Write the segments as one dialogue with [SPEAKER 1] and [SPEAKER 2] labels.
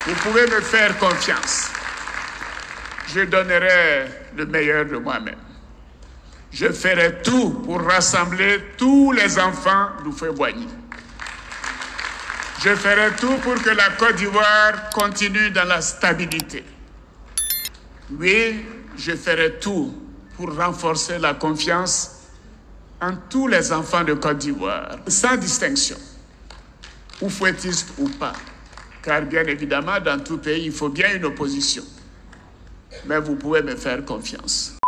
[SPEAKER 1] Vous pouvez me faire confiance. Je donnerai le meilleur de moi-même. Je ferai tout pour rassembler tous les enfants d'Houphouët-Boigny. Je ferai tout pour que la Côte d'Ivoire continue dans la stabilité. Oui, je ferai tout pour renforcer la confiance en tous les enfants de Côte d'Ivoire, sans distinction, oufouettistes ou pas. Car bien évidemment, dans tout pays, il faut bien une opposition. Mais vous pouvez me faire confiance.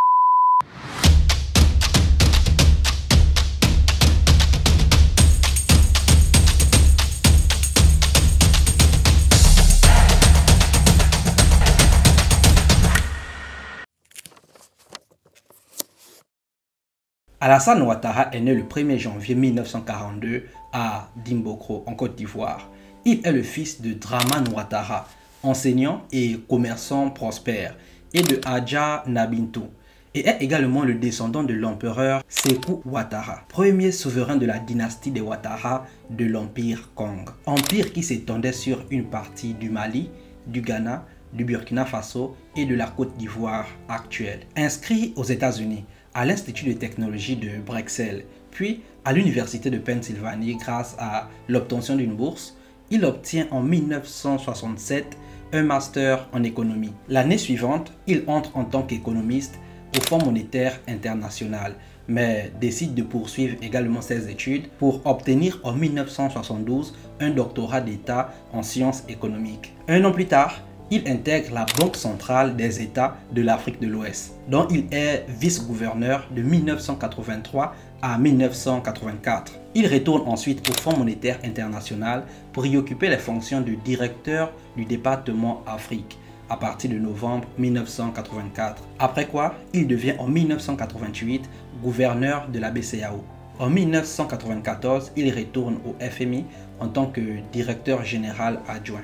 [SPEAKER 2] Alassane Ouattara est né le 1er janvier 1942 à Dimbokro, en Côte d'Ivoire. Il est le fils de Dramane Ouattara, enseignant et commerçant prospère, et de Adja Nabintou, et est également le descendant de l'empereur Sékou Ouattara, premier souverain de la dynastie des Ouattara de l'Empire Kong. Empire qui s'étendait sur une partie du Mali, du Ghana, du Burkina Faso et de la Côte d'Ivoire actuelle. Inscrit aux États-Unis, à l'Institut de technologie de Drexel, puis à l'Université de Pennsylvanie grâce à l'obtention d'une bourse, il obtient en 1967 un master en économie. L'année suivante, il entre en tant qu'économiste au Fonds monétaire international, mais décide de poursuivre également ses études pour obtenir en 1972 un doctorat d'État en sciences économiques. Un an plus tard, il intègre la Banque centrale des États de l'Afrique de l'Ouest, dont il est vice-gouverneur de 1983 à 1984. Il retourne ensuite au Fonds monétaire international pour y occuper les fonctions de directeur du département Afrique à partir de novembre 1984. Après quoi, il devient en 1988 gouverneur de la BCEAO. En 1994, il retourne au FMI en tant que directeur général adjoint.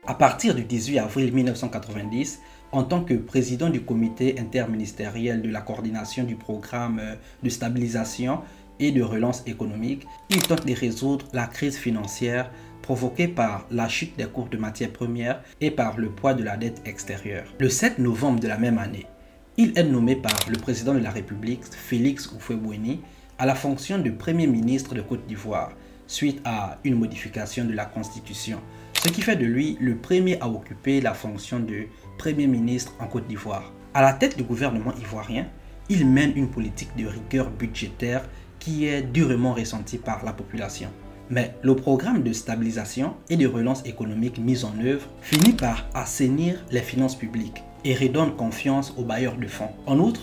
[SPEAKER 2] À partir du 18 avril 1990, en tant que président du comité interministériel de la coordination du programme de stabilisation et de relance économique, il tente de résoudre la crise financière provoquée par la chute des cours de matières premières et par le poids de la dette extérieure. Le 7 novembre de la même année, il est nommé par le président de la République, Félix Houphouët-Boigny, à la fonction de Premier ministre de Côte d'Ivoire, suite à une modification de la Constitution, ce qui fait de lui le premier à occuper la fonction de Premier ministre en Côte d'Ivoire. À la tête du gouvernement ivoirien, il mène une politique de rigueur budgétaire qui est durement ressentie par la population. Mais le programme de stabilisation et de relance économique mis en œuvre finit par assainir les finances publiques et redonne confiance aux bailleurs de fonds. En outre,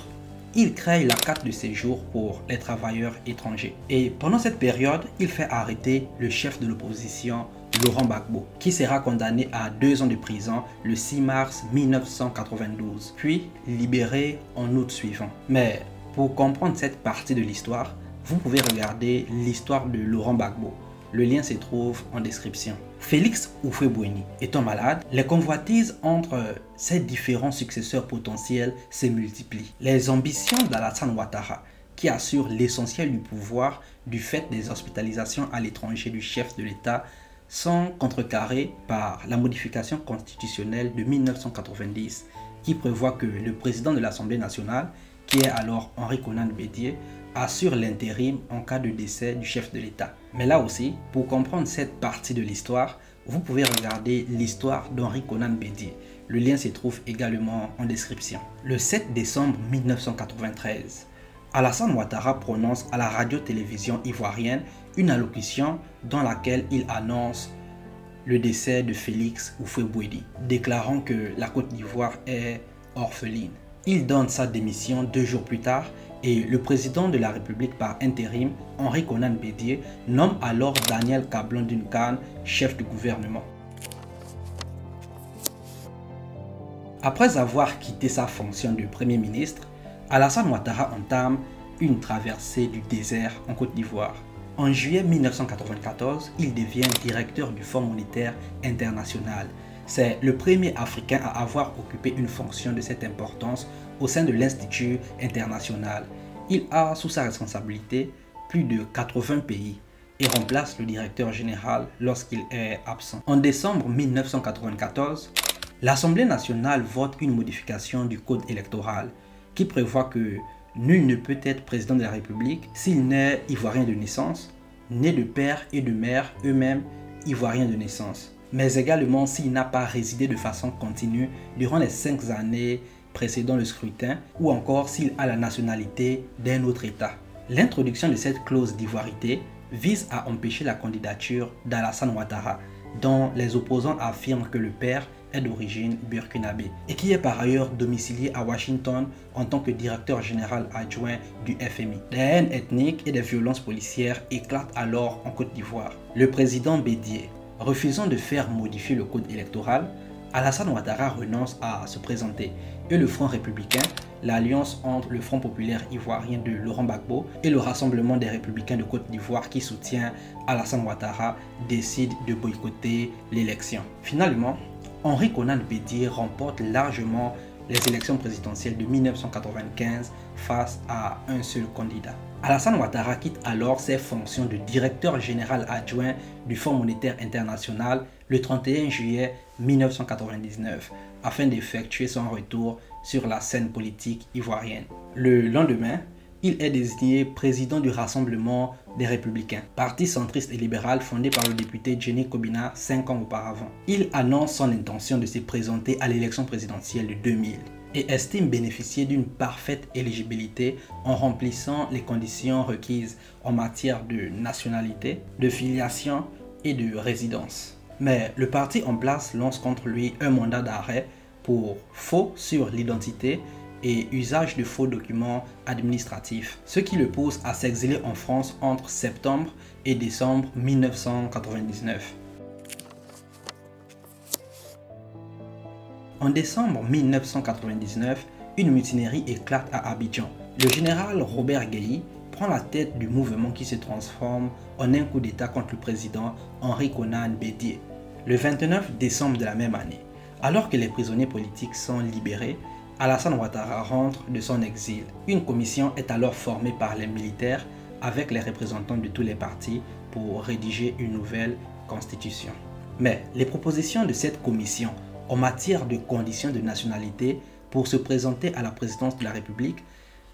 [SPEAKER 2] il crée la carte de séjour pour les travailleurs étrangers. Et pendant cette période, il fait arrêter le chef de l'opposition, Laurent Gbagbo, qui sera condamné à 2 ans de prison le 6 mars 1992, puis libéré en août suivant. Mais pour comprendre cette partie de l'histoire, vous pouvez regarder l'histoire de Laurent Gbagbo. Le lien se trouve en description. Félix Houphouët-Boigny étant malade, les convoitises entre ses différents successeurs potentiels se multiplient. Les ambitions d'Alassane Ouattara, qui assure l'essentiel du pouvoir du fait des hospitalisations à l'étranger du chef de l'État, sont contrecarrées par la modification constitutionnelle de 1990 qui prévoit que le président de l'Assemblée nationale, qui est alors Henri Konan Bédié, assure l'intérim en cas de décès du chef de l'État. Mais là aussi, pour comprendre cette partie de l'histoire, vous pouvez regarder l'histoire d'Henri Konan Bédié. Le lien se trouve également en description. Le 7 décembre 1993, Alassane Ouattara prononce à la radio-télévision ivoirienne une allocution dans laquelle il annonce le décès de Félix Houphouët-Boigny, déclarant que la Côte d'Ivoire est orpheline. Il donne sa démission 2 jours plus tard et le président de la République par intérim, Henri Konan Bédié, nomme alors Daniel Kablon-Duncan chef du gouvernement. Après avoir quitté sa fonction de Premier ministre, Alassane Ouattara entame une traversée du désert en Côte d'Ivoire. En juillet 1994, il devient directeur du Fonds monétaire international. C'est le premier Africain à avoir occupé une fonction de cette importance au sein de l'Institut international. Il a sous sa responsabilité plus de 80 pays et remplace le directeur général lorsqu'il est absent. En décembre 1994, l'Assemblée nationale vote une modification du code électoral qui prévoit que nul ne peut être président de la République s'il n'est ivoirien de naissance, né de père et de mère eux-mêmes ivoiriens de naissance, mais également s'il n'a pas résidé de façon continue durant les 5 années précédant le scrutin ou encore s'il a la nationalité d'un autre État. L'introduction de cette clause d'ivoirité vise à empêcher la candidature d'Alassane Ouattara, dont les opposants affirment que le père est d'origine burkinabé et qui est par ailleurs domicilié à Washington en tant que directeur général adjoint du FMI. Des haines ethniques et des violences policières éclatent alors en Côte d'Ivoire. Le président Bédié, refusant de faire modifier le code électoral, Alassane Ouattara renonce à se présenter et le Front républicain, l'alliance entre le Front populaire ivoirien de Laurent Gbagbo et le Rassemblement des républicains de Côte d'Ivoire qui soutient Alassane Ouattara, décide de boycotter l'élection. Finalement, Henri Konan Bédié remporte largement les élections présidentielles de 1995 face à un seul candidat. Alassane Ouattara quitte alors ses fonctions de directeur général adjoint du Fonds monétaire international le 31 juillet 1999 afin d'effectuer son retour sur la scène politique ivoirienne. Le lendemain, il est désigné président du Rassemblement des Républicains, parti centriste et libéral fondé par le député Jenny Kobina 5 ans auparavant. Il annonce son intention de se présenter à l'élection présidentielle de 2000 et estime bénéficier d'une parfaite éligibilité en remplissant les conditions requises en matière de nationalité, de filiation et de résidence. Mais le parti en place lance contre lui un mandat d'arrêt pour faux sur l'identité et usage de faux documents administratifs, ce qui le pousse à s'exiler en France entre septembre et décembre 1999. En décembre 1999, une mutinerie éclate à Abidjan. Le général Robert Guéhi prend la tête du mouvement qui se transforme en un coup d'État contre le président Henri Konan Bédié. Le 29 décembre de la même année, alors que les prisonniers politiques sont libérés, Alassane Ouattara rentre de son exil. Une commission est alors formée par les militaires avec les représentants de tous les partis pour rédiger une nouvelle constitution. Mais les propositions de cette commission en matière de conditions de nationalité pour se présenter à la présidence de la République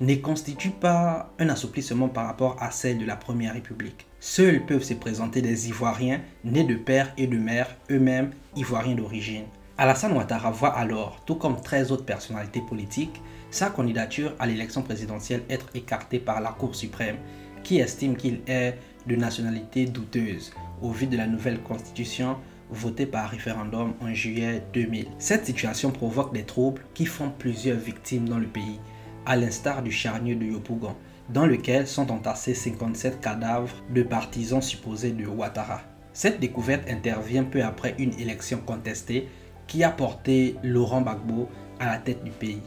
[SPEAKER 2] ne constituent pas un assouplissement par rapport à celle de la Première République. Seuls peuvent se présenter des Ivoiriens nés de père et de mère, eux-mêmes Ivoiriens d'origine. Alassane Ouattara voit alors, tout comme 13 autres personnalités politiques, sa candidature à l'élection présidentielle être écartée par la Cour suprême, qui estime qu'il est de nationalité douteuse au vu de la nouvelle constitution votée par référendum en juillet 2000. Cette situation provoque des troubles qui font plusieurs victimes dans le pays, à l'instar du charnier de Yopougon, dans lequel sont entassés 57 cadavres de partisans supposés de Ouattara. Cette découverte intervient peu après une élection contestée qui a porté Laurent Gbagbo à la tête du pays.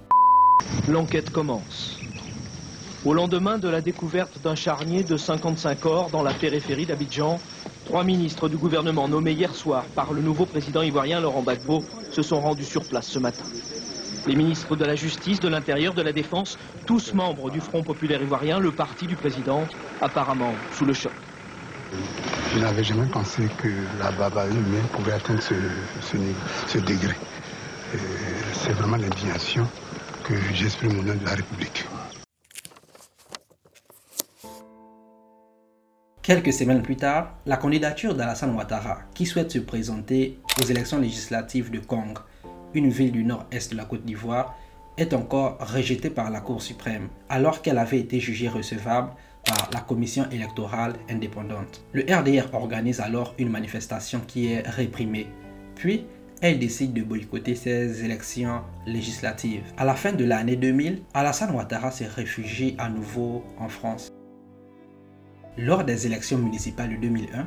[SPEAKER 3] L'enquête commence. Au lendemain de la découverte d'un charnier de 55 corps dans la périphérie d'Abidjan, 3 ministres du gouvernement nommés hier soir par le nouveau président ivoirien Laurent Gbagbo se sont rendus sur place ce matin. Les ministres de la Justice, de l'Intérieur, de la Défense, tous membres du Front populaire ivoirien, le parti du président, apparemment sous le choc.
[SPEAKER 4] Je n'avais jamais pensé que la barbarie humaine pouvait atteindre ce degré. C'est vraiment l'indignation que j'exprime au nom de la République.
[SPEAKER 2] Quelques semaines plus tard, la candidature d'Alassane Ouattara, qui souhaite se présenter aux élections législatives de Kong, une ville du nord-est de la Côte d'Ivoire, est encore rejetée par la Cour suprême, alors qu'elle avait été jugée recevable par la Commission électorale indépendante. Le RDR organise alors une manifestation qui est réprimée, puis elle décide de boycotter ces élections législatives. À la fin de l'année 2000, Alassane Ouattara se réfugie à nouveau en France. Lors des élections municipales de 2001,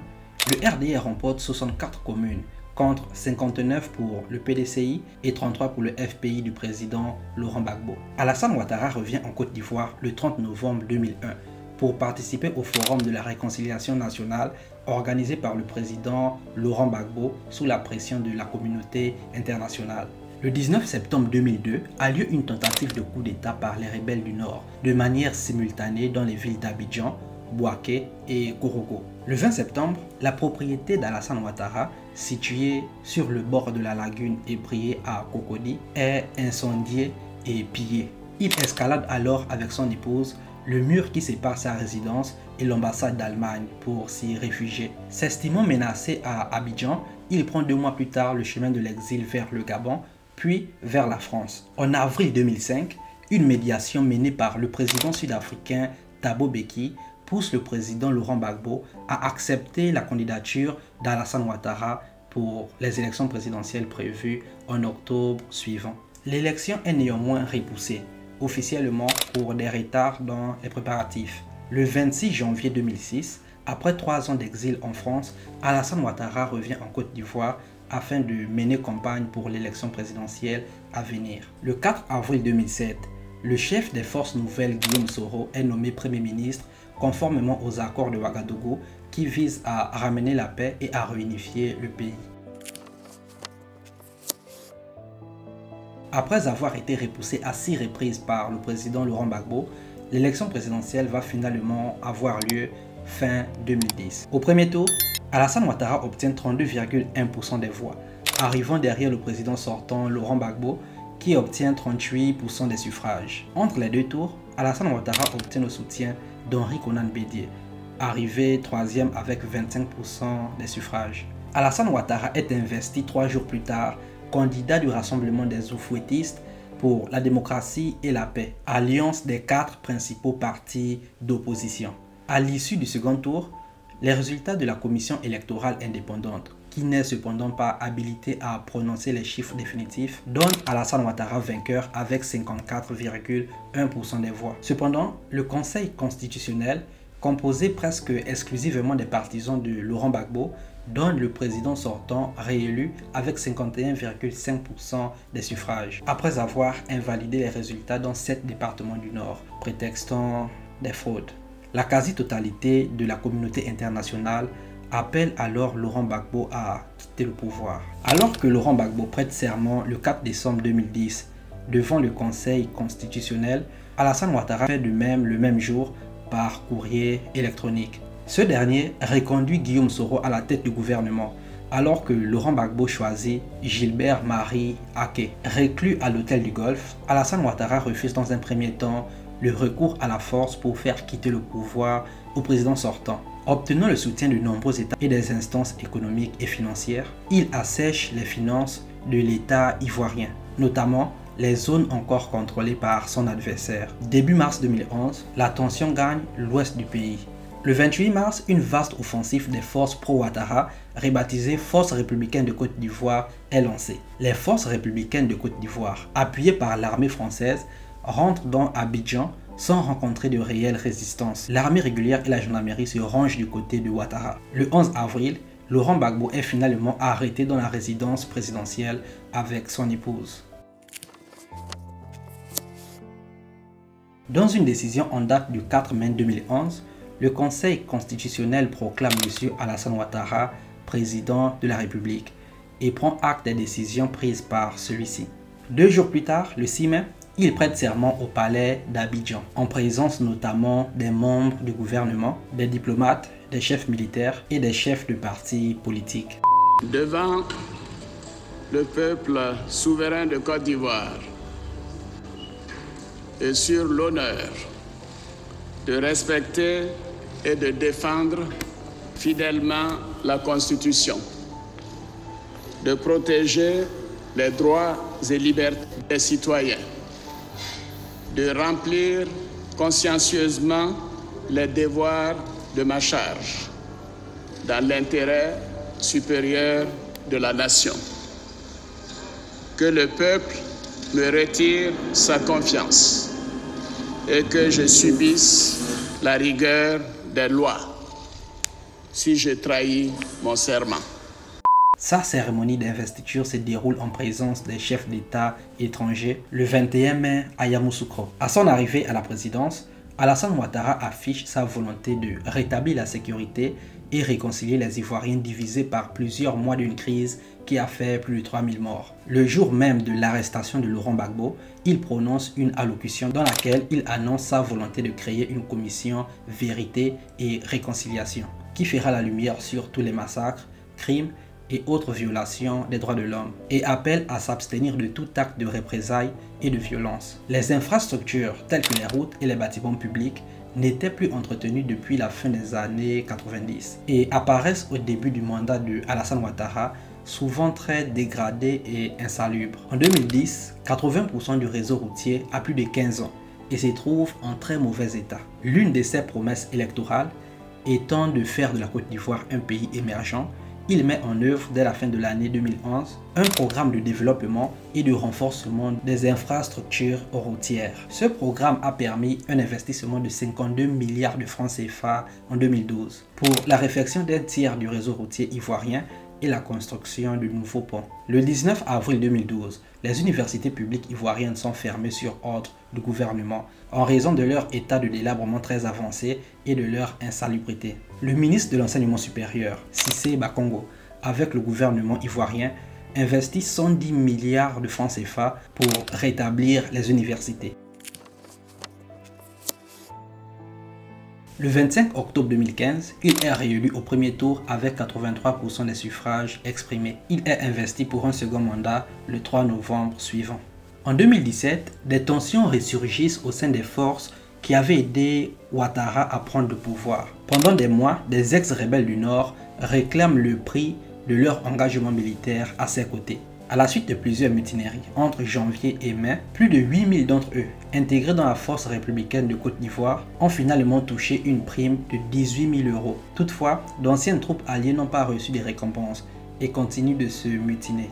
[SPEAKER 2] le RDR remporte 64 communes, contre 59 pour le PDCI et 33 pour le FPI du président Laurent Gbagbo. Alassane Ouattara revient en Côte d'Ivoire le 30 novembre 2001 pour participer au Forum de la Réconciliation nationale organisé par le président Laurent Gbagbo sous la pression de la communauté internationale. Le 19 septembre 2002 a lieu une tentative de coup d'État par les rebelles du Nord, de manière simultanée dans les villes d'Abidjan, Bouaké et Korogo. Le 20 septembre, la propriété d'Alassane Ouattara, située sur le bord de la lagune Ébrié à Cocody, est incendiée et pillée. Il escalade alors avec son épouse le mur qui sépare sa résidence et l'ambassade d'Allemagne pour s'y réfugier. S'estimant menacé à Abidjan, il prend 2 mois plus tard le chemin de l'exil vers le Gabon, puis vers la France. En avril 2005, une médiation menée par le président sud-africain Thabo Mbeki pousse le président Laurent Gbagbo à accepter la candidature d'Alassane Ouattara pour les élections présidentielles prévues en octobre suivant. L'élection est néanmoins repoussée, officiellement pour des retards dans les préparatifs. Le 26 janvier 2006, après 3 ans d'exil en France, Alassane Ouattara revient en Côte d'Ivoire afin de mener campagne pour l'élection présidentielle à venir. Le 4 avril 2007, le chef des forces nouvelles Guillaume Soro est nommé Premier ministre conformément aux accords de Ouagadougou qui visent à ramener la paix et à réunifier le pays. Après avoir été repoussée à 6 reprises par le président Laurent Gbagbo, l'élection présidentielle va finalement avoir lieu fin 2010. Au premier tour, Alassane Ouattara obtient 32,1% des voix, arrivant derrière le président sortant Laurent Gbagbo qui obtient 38% des suffrages. Entre les 2 tours, Alassane Ouattara obtient le soutien d'Henri Konan Bédié, arrivé 3e avec 25% des suffrages. Alassane Ouattara est investi 3 jours plus tard candidat du Rassemblement des Oufouettistes pour la démocratie et la paix, alliance des 4 principaux partis d'opposition. À l'issue du second tour, les résultats de la commission électorale indépendante, qui n'est cependant pas habilitée à prononcer les chiffres définitifs, donnent Alassane Ouattara vainqueur avec 54,1% des voix. Cependant, le Conseil constitutionnel, composé presque exclusivement des partisans de Laurent Gbagbo, donne le président sortant réélu avec 51,5% des suffrages, après avoir invalidé les résultats dans 7 départements du Nord, prétextant des fraudes. La quasi-totalité de la communauté internationale appelle alors Laurent Gbagbo à quitter le pouvoir. Alors que Laurent Gbagbo prête serment le 4 décembre 2010 devant le Conseil constitutionnel, Alassane Ouattara fait de même le même jour par courrier électronique. Ce dernier reconduit Guillaume Soro à la tête du gouvernement, alors que Laurent Gbagbo choisit Gilbert Marie Aké. Reclus à l'hôtel du Golfe, Alassane Ouattara refuse dans un premier temps le recours à la force pour faire quitter le pouvoir au président sortant. Obtenant le soutien de nombreux États et des instances économiques et financières, il assèche les finances de l'État ivoirien, notamment les zones encore contrôlées par son adversaire. Début mars 2011, la tension gagne l'ouest du pays. Le 28 mars, une vaste offensive des forces pro-Ouattara, rebaptisée Forces républicaines de Côte d'Ivoire, est lancée. Les forces républicaines de Côte d'Ivoire, appuyées par l'armée française, rentrent dans Abidjan sans rencontrer de réelle résistance. L'armée régulière et la gendarmerie se rangent du côté de Ouattara. Le 11 avril, Laurent Gbagbo est finalement arrêté dans la résidence présidentielle avec son épouse. Dans une décision en date du 4 mai 2011, le Conseil constitutionnel proclame M. Alassane Ouattara président de la République et prend acte des décisions prises par celui-ci. 2 jours plus tard, le 6 mai, il prête serment au palais d'Abidjan, en présence notamment des membres du gouvernement, des diplomates, des chefs militaires et des chefs de partis politiques.
[SPEAKER 1] Devant le peuple souverain de Côte d'Ivoire et sur l'honneur de respecter et de défendre fidèlement la Constitution, de protéger les droits et libertés des citoyens, de remplir consciencieusement les devoirs de ma charge dans l'intérêt supérieur de la nation. Que le peuple me retire sa confiance et que je subisse la rigueur des lois si je trahis mon serment.
[SPEAKER 2] Sa cérémonie d'investiture se déroule en présence des chefs d'État étrangers le 21 mai à Yamoussoukro. À son arrivée à la présidence, Alassane Ouattara affiche sa volonté de rétablir la sécurité et réconcilier les Ivoiriens divisés par plusieurs mois d'une crise qui a fait plus de 3000 morts. Le jour même de l'arrestation de Laurent Gbagbo, il prononce une allocution dans laquelle il annonce sa volonté de créer une commission vérité et réconciliation qui fera la lumière sur tous les massacres, crimes et autres violations des droits de l'homme et appelle à s'abstenir de tout acte de représailles et de violence. Les infrastructures telles que les routes et les bâtiments publics n'étaient plus entretenues depuis la fin des années 90 et apparaissent au début du mandat de Alassane Ouattara, souvent très dégradés et insalubres. En 2010, 80% du réseau routier a plus de 15 ans et se trouve en très mauvais état. L'une de ses promesses électorales étant de faire de la Côte d'Ivoire un pays émergent, il met en œuvre dès la fin de l'année 2011 un programme de développement et de renforcement des infrastructures routières. Ce programme a permis un investissement de 52 milliards de francs CFA en 2012 pour la réfection d'un tiers du réseau routier ivoirien et la construction de nouveaux ponts. Le 19 avril 2012, les universités publiques ivoiriennes sont fermées sur ordre du gouvernement en raison de leur état de délabrement très avancé et de leur insalubrité. Le ministre de l'Enseignement supérieur, Cissé Bakongo, avec le gouvernement ivoirien, investit 110 milliards de francs CFA pour rétablir les universités. Le 25 octobre 2015, il est réélu au premier tour avec 83% des suffrages exprimés. Il est investi pour un second mandat le 3 novembre suivant. En 2017, des tensions ressurgissent au sein des forces qui avaient aidé Ouattara à prendre le pouvoir. Pendant des mois, des ex-rebelles du Nord réclament le prix de leur engagement militaire à ses côtés. À la suite de plusieurs mutineries entre janvier et mai, plus de 8000 d'entre eux, intégrés dans la force républicaine de Côte d'Ivoire, ont finalement touché une prime de 18 000 €. Toutefois, d'anciennes troupes alliées n'ont pas reçu des récompenses et continuent de se mutiner.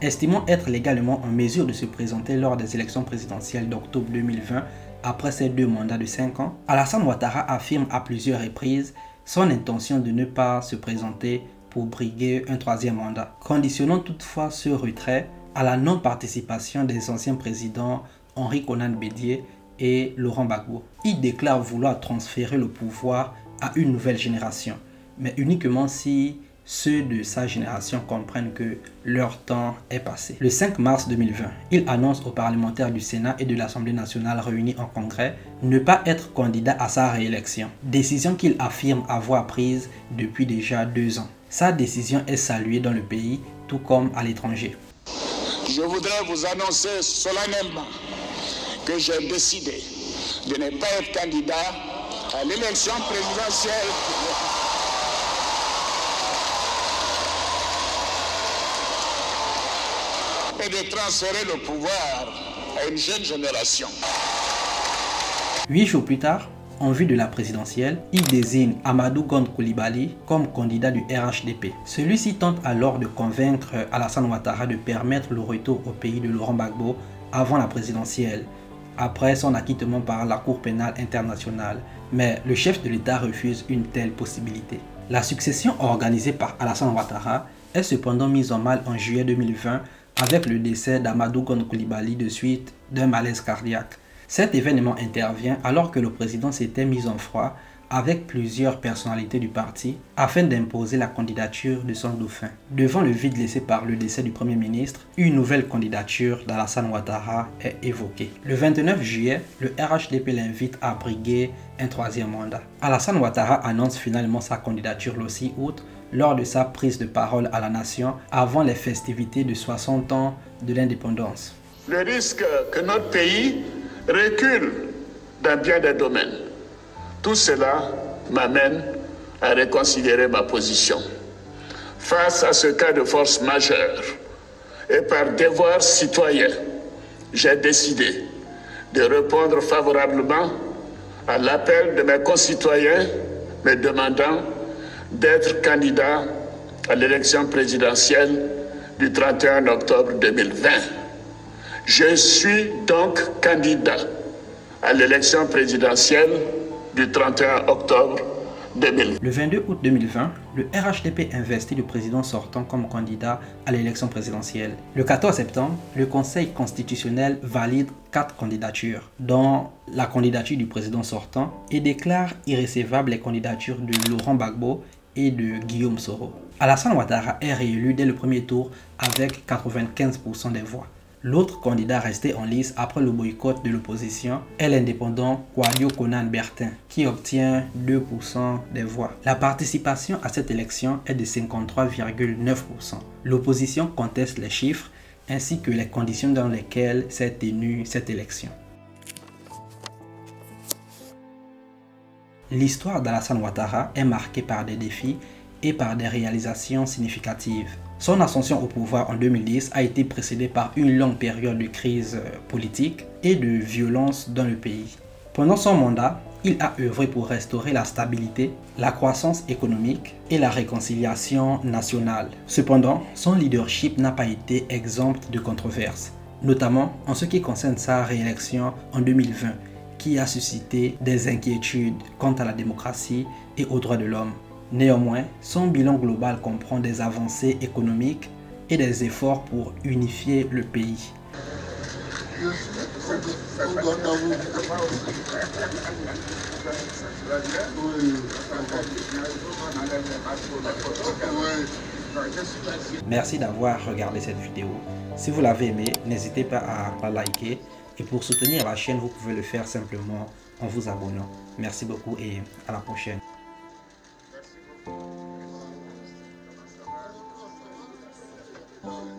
[SPEAKER 2] Estimant être légalement en mesure de se présenter lors des élections présidentielles d'octobre 2020, après ses 2 mandats de 5 ans, Alassane Ouattara affirme à plusieurs reprises son intention de ne pas se présenter pour briguer un 3e mandat, conditionnant toutefois ce retrait à la non-participation des anciens présidents Henri Konan Bédié et Laurent Gbagbo. Il déclare vouloir transférer le pouvoir à une nouvelle génération, mais uniquement si ceux de sa génération comprennent que leur temps est passé. Le 5 mars 2020, il annonce aux parlementaires du Sénat et de l'Assemblée nationale réunis en congrès ne pas être candidat à sa réélection, décision qu'il affirme avoir prise depuis déjà 2 ans. Sa décision est saluée dans le pays, tout comme à l'étranger.
[SPEAKER 1] Je voudrais vous annoncer solennellement que j'ai décidé de ne pas être candidat à l'élection présidentielle et de transférer le pouvoir à une jeune génération.
[SPEAKER 2] 8 jours plus tard, en vue de la présidentielle, il désigne Amadou Gon Coulibaly comme candidat du RHDP. Celui-ci tente alors de convaincre Alassane Ouattara de permettre le retour au pays de Laurent Gbagbo avant la présidentielle, après son acquittement par la Cour pénale internationale. Mais le chef de l'État refuse une telle possibilité. La succession organisée par Alassane Ouattara est cependant mise en mal en juillet 2020 avec le décès d'Amadou Gon Coulibaly de suite d'un malaise cardiaque. Cet événement intervient alors que le président s'était mis en froid avec plusieurs personnalités du parti afin d'imposer la candidature de son dauphin. Devant le vide laissé par le décès du Premier ministre, une nouvelle candidature d'Alassane Ouattara est évoquée. Le 29 juillet, le RHDP l'invite à briguer un 3e mandat. Alassane Ouattara annonce finalement sa candidature le 6 août lors de sa prise de parole à la nation avant les festivités de 60 ans de l'indépendance.
[SPEAKER 1] Le risque que notre pays recule dans bien des domaines. Tout cela m'amène à reconsidérer ma position. Face à ce cas de force majeure et par devoir citoyen, j'ai décidé de répondre favorablement à l'appel de mes concitoyens me demandant d'être candidat à l'élection présidentielle du 31 octobre 2020. Je suis donc candidat à l'élection présidentielle du 31 octobre Debeli.
[SPEAKER 2] Le 22 août 2020, le RHDP investit le président sortant comme candidat à l'élection présidentielle. Le 14 septembre, le Conseil constitutionnel valide 4 candidatures, dont la candidature du président sortant, et déclare irrécevables les candidatures de Laurent Gbagbo et de Guillaume Soro. Alassane Ouattara est réélu dès le premier tour avec 95% des voix. L'autre candidat resté en lice après le boycott de l'opposition est l'indépendant Kouadio Konan Bertin, qui obtient 2% des voix. La participation à cette élection est de 53,9%. L'opposition conteste les chiffres ainsi que les conditions dans lesquelles s'est tenue cette élection. L'histoire d'Alassane Ouattara est marquée par des défis et par des réalisations significatives. Son ascension au pouvoir en 2010 a été précédée par une longue période de crise politique et de violence dans le pays. Pendant son mandat, il a œuvré pour restaurer la stabilité, la croissance économique et la réconciliation nationale. Cependant, son leadership n'a pas été exempt de controverses, notamment en ce qui concerne sa réélection en 2020, qui a suscité des inquiétudes quant à la démocratie et aux droits de l'homme. Néanmoins, son bilan global comprend des avancées économiques et des efforts pour unifier le pays. Merci d'avoir regardé cette vidéo. Si vous l'avez aimé, n'hésitez pas à la liker. Et pour soutenir la chaîne, vous pouvez le faire simplement en vous abonnant. Merci beaucoup et à la prochaine.
[SPEAKER 1] Merci beaucoup.